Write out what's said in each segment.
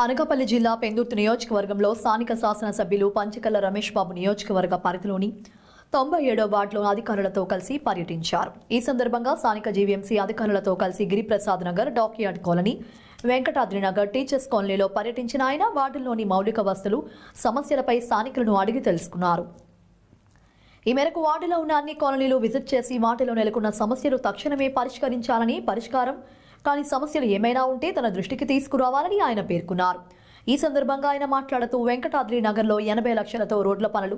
అనకాపల్లి జిల్లా పెందుర్తి నియోజకవర్గంలో స్థానిక శాసనసభ్యులు పంచకల్ల రమేష్ బాబు నియోజకవర్గ పరిధిలోని 97వ వార్డులో అధికారులతో కలిసి పర్యటించారు. ఈ సందర్భంగా స్థానిక జీవీఎంసీ అధికారులతో కలిసి Giriprasad Nagar, dockyard colony, Venkatadri Nagar, teachers కాలనీలో పర్యటించిన ఆయన వార్డుల్లోని మౌలిక వసతులు సమస్యలపై స్థానికులను అడిగి తెలుసుకున్నారు. ఈ మేరకు వార్డులో ఉన్న అన్ని కాలనీలు విజిట్ చేసి వాటిలో నెలకొన్న సమస్యలు తక్షణమే పరిష్కరించాలని, పరిష్కారం కానీ సమస్యలు ఏమైనా ఉంటే తన దృష్టికి తీసుకురావాలని ఆయన పేర్కొన్నారు. ఈ సందర్భంగా ఆయన మాట్లాడుతూ వెంకటాద్రి నగర్లో 80 లక్షలతో రోడ్ల పనులు,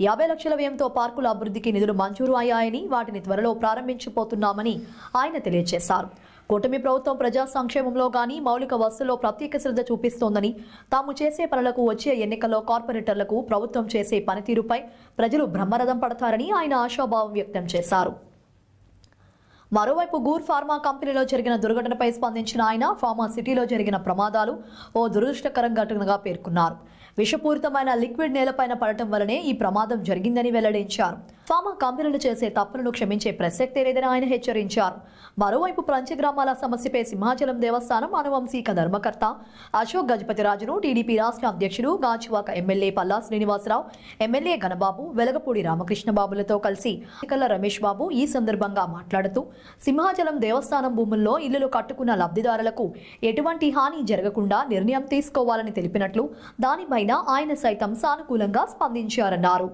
50 లక్షల వ్యయంతో పార్కుల అభివృద్ధికి నిధులు మంజూరు అయ్యాయని, వాటిని త్వరలో ప్రారంభించబోతున్నామని ఆయన తెలియజేశారు. కూటమి ప్రభుత్వం ప్రజా సంక్షేమంలో గానీ మౌలిక వసతుల్లో ప్రత్యేక శ్రద్ధ చూపిస్తోందని, తాము చేసే పనులకు వచ్చే ఎన్నికల్లో కార్పొరేటర్లకు ప్రభుత్వం చేసే పనితీరుపై ప్రజలు బ్రహ్మరథం పడతారని ఆయన ఆశాభావం వ్యక్తం చేశారు. మరోవైపు గూర్ ఫార్మా కంపెనీలో జరిగిన దుర్ఘటనపై స్పందించిన ఆయన ఫార్మా సిటీలో జరిగిన ప్రమాదాలు ఓ దురదృష్టకరం ఘటనగా పేర్కొన్నారు. విషపూరితమైన లిక్విడ్ నేలపైన పడటం వల్లనే ఈ ప్రమాదం జరిగిందని వెల్లడించారు. ఫార్మా కంపెనీలు చేసే తప్పులను క్షమించే ప్రసక్తే లేదని ఆయన హెచ్చరించారు. మరోవైపు పంచగ్రామాల సమస్యపై సింహాచలం దేవస్థానం అనువంశిక ధర్మకర్త అశోక్ గజపతిరాజును టీడీపీ రాష్ట్ర అధ్యక్షుడు గాజువాక ఎమ్మెల్యే పల్లా శ్రీనివాసరావు, ఎమ్మెల్యే గణబాబు, వెలగపూడి రామకృష్ణబాబులతో కలిసి పంచకల్ల రమేష్ బాబు ఈ సందర్భంగా మాట్లాడుతూ సింహాచలం దేవస్థానం భూముల్లో ఇళ్లు కట్టుకున్న లబ్ధిదారులకు ఎటువంటి హాని జరగకుండా నిర్ణయం తీసుకోవాలని తెలిపినట్లు, దానిపైన ఆయన సైతం సానుకూలంగా స్పందించారన్నారు.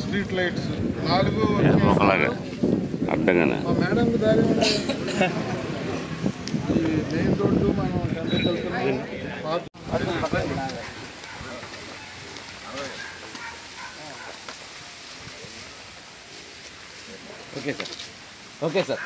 స్ట్రీట్ లైట్స్ 4 అడ్డంగానే మేడం దారి మెయిన్ రోడ్డు మనం వెళ్తున్నాం. ఓకే సార్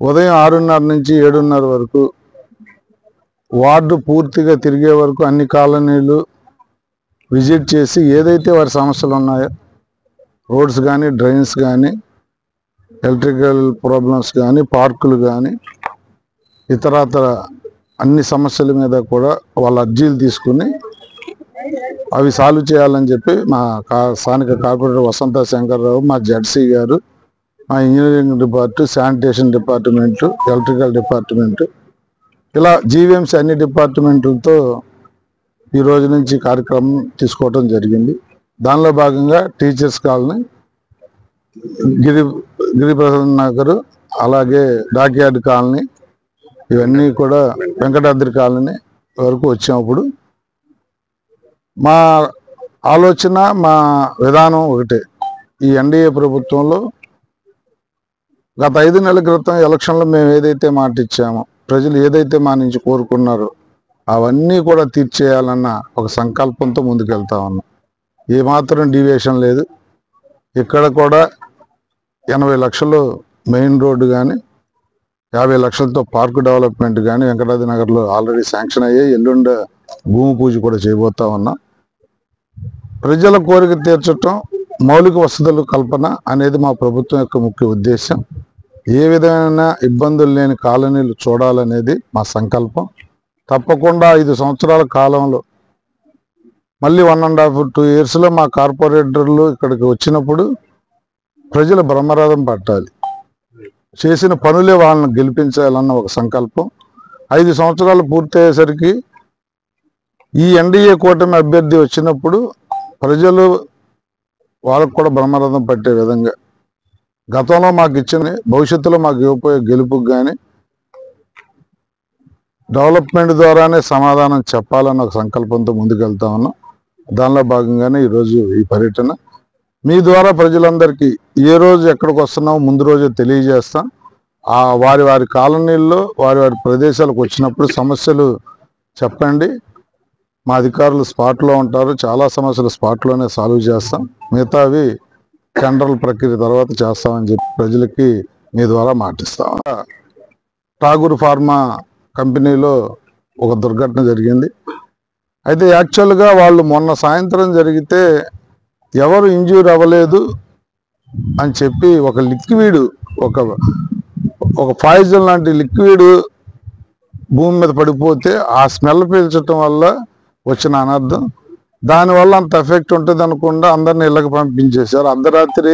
ఉదయం 6:30 నుంచి 7:30 వరకు వార్డు పూర్తిగా తిరిగే వరకు అన్ని కాలనీలు విజిట్ చేసి ఏదైతే వారి సమస్యలు ఉన్నాయో, రోడ్స్ కానీ, డ్రైన్స్ కానీ, ఎలక్ట్రికల్ ప్రాబ్లమ్స్ కానీ, పార్కులు కానీ, ఇతరతర అన్ని సమస్యల మీద కూడా వాళ్ళ అర్జీలు తీసుకుని అవి సాల్వ్ చేయాలని చెప్పి మా స్థానిక కార్పొరేటర్ వసంత శంకర్రావు, మా జడ్సీ గారు, మా engineering department, sanitation department, electrical department, ఇలా జీవీఎంసీ అన్ని డిపార్ట్మెంట్లతో ఈ రోజు నుంచి కార్యక్రమం తీసుకోవడం జరిగింది. దానిలో భాగంగా టీచర్స్ కాలనీ, గిరిప్రసాద్ నగర్, అలాగే డాక్యార్డ్ కాలనీ, ఇవన్నీ కూడా వెంకటాద్రి కాలనీ వరకు వచ్చినప్పుడు మా ఆలోచన, మా విధానం ఒకటే. ఈ ఎన్డీఏ ప్రభుత్వంలో గత 5 నెలల క్రితం ఎలక్షన్లో మేము ఏదైతే మాట ఇచ్చామో, ప్రజలు ఏదైతే మా నుంచి కోరుకున్నారో అవన్నీ కూడా తీర్చేయాలన్న ఒక సంకల్పంతో ముందుకెళ్తా ఉన్నాం. ఏమాత్రం డీవియేషన్ లేదు. ఇక్కడ కూడా 80 లక్షలు మెయిన్ రోడ్డు కానీ, 50 లక్షలతో పార్కు డెవలప్మెంట్ కానీ వెంకటాద్రి నగర్లో ఆల్రెడీ శాంక్షన్ అయ్యాయి. ఎల్లుండ భూమి పూజ కూడా చేయబోతా ఉన్నాం. ప్రజల కోరిక తీర్చడం, మౌలిక వసతుల కల్పన అనేది మా ప్రభుత్వం యొక్క ముఖ్య ఉద్దేశం. ఏ విధమైన ఇబ్బందులు లేని కాలనీలు చూడాలనేది మా సంకల్పం. తప్పకుండా 5 సంవత్సరాల కాలంలో మళ్ళీ 1.5-2 ఇయర్స్లో మా కార్పొరేటర్లు ఇక్కడికి వచ్చినప్పుడు ప్రజల బ్రహ్మరథం పట్టాలి. చేసిన పనులే వాళ్ళని గెలిపించాలన్న ఒక సంకల్పం. 5 సంవత్సరాలు పూర్తయ్యేసరికి ఈ ఎన్డీఏ కూటమి అభ్యర్థి వచ్చినప్పుడు ప్రజలు వాళ్ళకు కూడా బ్రహ్మరథం పట్టే విధంగా గతంలో మాకు ఇచ్చిన, భవిష్యత్తులో మాకు ఇవ్వబోయే గెలుపుకు కానీ డెవలప్మెంట్ ద్వారానే సమాధానం చెప్పాలన్న ఒక సంకల్పంతో ముందుకెళ్తా ఉన్నాం. దానిలో భాగంగానే ఈరోజు ఈ పర్యటన. మీ ద్వారా ప్రజలందరికీ ఏ రోజు ఎక్కడికి వస్తున్నామో ముందు రోజే తెలియజేస్తాం. వారి వారి కాలనీల్లో, వారి వారి ప్రదేశాలకు వచ్చినప్పుడు సమస్యలు చెప్పండి. మా అధికారులు స్పాట్లో ఉంటారు. చాలా సమస్యలు స్పాట్లోనే సాల్వ్ చేస్తాం. మిగతావి టెండర్ల ప్రక్రియ తర్వాత చేస్తామని చెప్పి ప్రజలకి మీ ద్వారా మాటిస్తాం. ఠాగూర్ ఫార్మా కంపెనీలో ఒక దుర్ఘటన జరిగింది. అయితే యాక్చువల్గా వాళ్ళు మొన్న సాయంత్రం జరిగితే ఎవరు ఇంజ్యూర్ అవ్వలేదు అని చెప్పి ఒక లిక్విడ్ ఒక పాయిజన్ లాంటి లిక్విడ్ భూమి మీద పడిపోతే ఆ స్మెల్ పీల్చడం వల్ల వచ్చిన అనర్థం, దానివల్ల అంత ఎఫెక్ట్ ఉంటుంది అనుకుండా అందరిని ఇళ్ళకి పంపించేశారు. అర్ధరాత్రి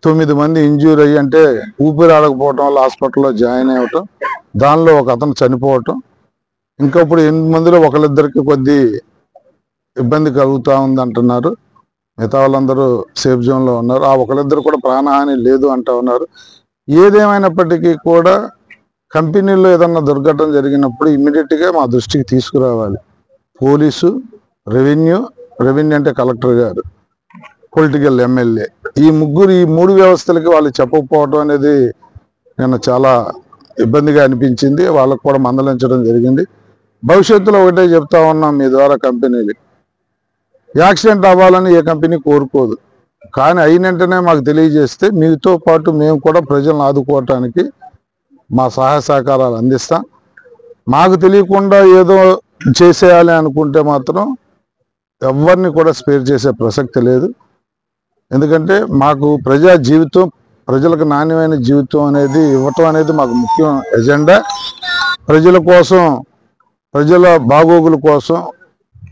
9 మంది ఇంజ్యూర్ అయ్యి, అంటే ఊపిరి ఆడకపోవటం వల్ల హాస్పిటల్లో జాయిన్ అవ్వటం, దానిలో ఒక అతను చనిపోవటం, ఇంకా ఇప్పుడు 8 మందిలో ఒకరిద్దరికి కొద్ది ఇబ్బంది కలుగుతూ ఉంది అంటున్నారు. మిగతా వాళ్ళందరూ సేఫ్ జోన్లో ఉన్నారు. ఆ ఒకరిద్దరు కూడా ప్రాణహాని లేదు అంటూ ఉన్నారు. ఏదేమైనప్పటికీ కూడా కంపెనీలో ఏదన్నా దుర్ఘటన జరిగినప్పుడు ఇమ్మీడియట్గా మా దృష్టికి తీసుకురావాలి. పోలీసు, రెవెన్యూ అంటే కలెక్టర్ గారు, పొలిటికల్ ఎమ్మెల్యే, ఈ 3 వ్యవస్థలకి వాళ్ళు చెప్పకపోవడం అనేది నిన్న చాలా ఇబ్బందిగా అనిపించింది. వాళ్ళకు కూడా మందలించడం జరిగింది. భవిష్యత్తులో ఒకటే చెప్తా ఉన్నాం మీ ద్వారా, కంపెనీలు యాక్సిడెంట్ అవ్వాలని ఏ కంపెనీ కోరుకోదు, కానీ అయిన వెంటనే మాకు తెలియజేస్తే మీతో పాటు మేము కూడా ప్రజలను ఆదుకోవటానికి మా సహాయ సహకారాలు అందిస్తాం. మాకు తెలియకుండా ఏదో చేసేయాలి అనుకుంటే మాత్రం ఎవరిని కూడా స్పేర్ చేసే ప్రసక్తి లేదు. ఎందుకంటే మాకు ప్రజా జీవితం, ప్రజలకు నాణ్యమైన జీవితం అనేది ఇవ్వటం అనేది మాకు ముఖ్యం ఎజెండా. ప్రజల కోసం, ప్రజల బాగోగుల కోసం,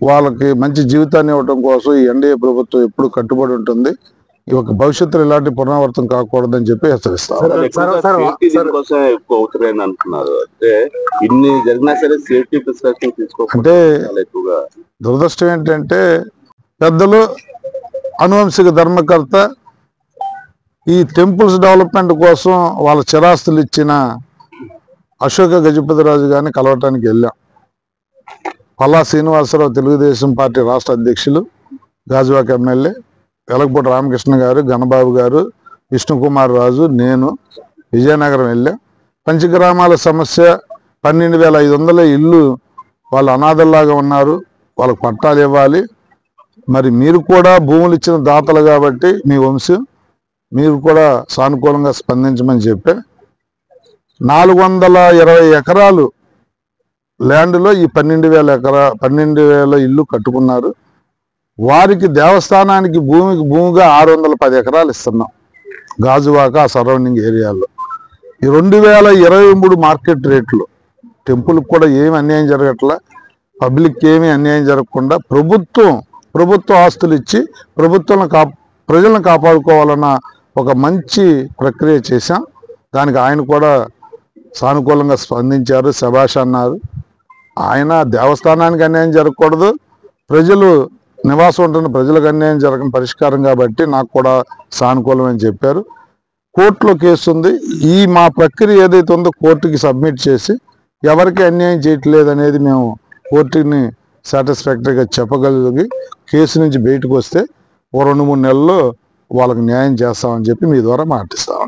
వాళ్ళకి మంచి జీవితాన్ని ఇవ్వటం కోసం ఈ ఎన్డీఏ ప్రభుత్వం ఎప్పుడు కట్టుబడి ఉంటుంది. ఈ ఒక భవిష్యత్తులో ఇలాంటి పునరావృతం కాకూడదని చెప్పి హెచ్చరిస్తాం. అంటే దురదృష్టం ఏంటంటే పెద్దలు, అనువంశిక ధర్మకర్త ఈ టెంపుల్స్ డెవలప్మెంట్ కోసం వాళ్ళ చిరాస్తులు ఇచ్చిన అశోక గజపతిరాజు గారిని కలవటానికి వెళ్ళాం. పల్లా శ్రీనివాసరావు తెలుగుదేశం పార్టీ రాష్ట్ర అధ్యక్షులు, గాజువాక ఎమ్మెల్యే, వెలగపూడి రామకృష్ణ గారు, గణబాబు గారు, విష్ణుకుమార్ రాజు, నేను విజయనగరం వెళ్ళాం. పంచగ్రామాల సమస్య, 12,500 ఇల్లు వాళ్ళు అనాథల్లాగా ఉన్నారు, వాళ్ళకు పట్టాలు ఇవ్వాలి. మరి మీరు కూడా భూములు ఇచ్చిన దాతలు కాబట్టి మీ వంశం, మీరు కూడా సానుకూలంగా స్పందించమని చెప్పి 420 ఎకరాలు ల్యాండ్లో ఈ 12,000 ఇల్లు కట్టుకున్నారు. వారికి దేవస్థానానికి భూమిగా 610 ఎకరాలు ఇస్తున్నాం గాజువాక ఆ సరౌండింగ్ ఏరియాలో. ఈ 2023 మార్కెట్ రేట్లు, టెంపుల్కి కూడా ఏమి అన్యాయం జరగట్లా, పబ్లిక్ ఏమీ అన్యాయం జరగకుండా ప్రభుత్వ ఆస్తులు ఇచ్చి ప్రజలను కాపాడుకోవాలన్న ఒక మంచి ప్రక్రియ చేశాం. దానికి ఆయన కూడా సానుకూలంగా స్పందించారు, శభాష్ అన్నారు. ఆయన దేవస్థానానికి అన్యాయం జరగకూడదు, ప్రజలు నివాసం ఉంటున్న ప్రజలకు అన్యాయం జరగని పరిష్కారం కాబట్టి నాకు కూడా సానుకూలం అని చెప్పారు. కోర్టులో కేసు ఉంది. ఈ మా ప్రక్రియ ఏదైతే ఉందో కోర్టుకి సబ్మిట్ చేసి ఎవరికి అన్యాయం చేయట్లేదు అనేది మేము కోర్టుని సాటిస్ఫాక్టరీగా చెప్పగలిగి కేసు నుంచి బయటకు వస్తే ఓ 2-3 నెలల్లో వాళ్ళకి న్యాయం చేస్తామని చెప్పి మీ ద్వారా మాటిస్తాం.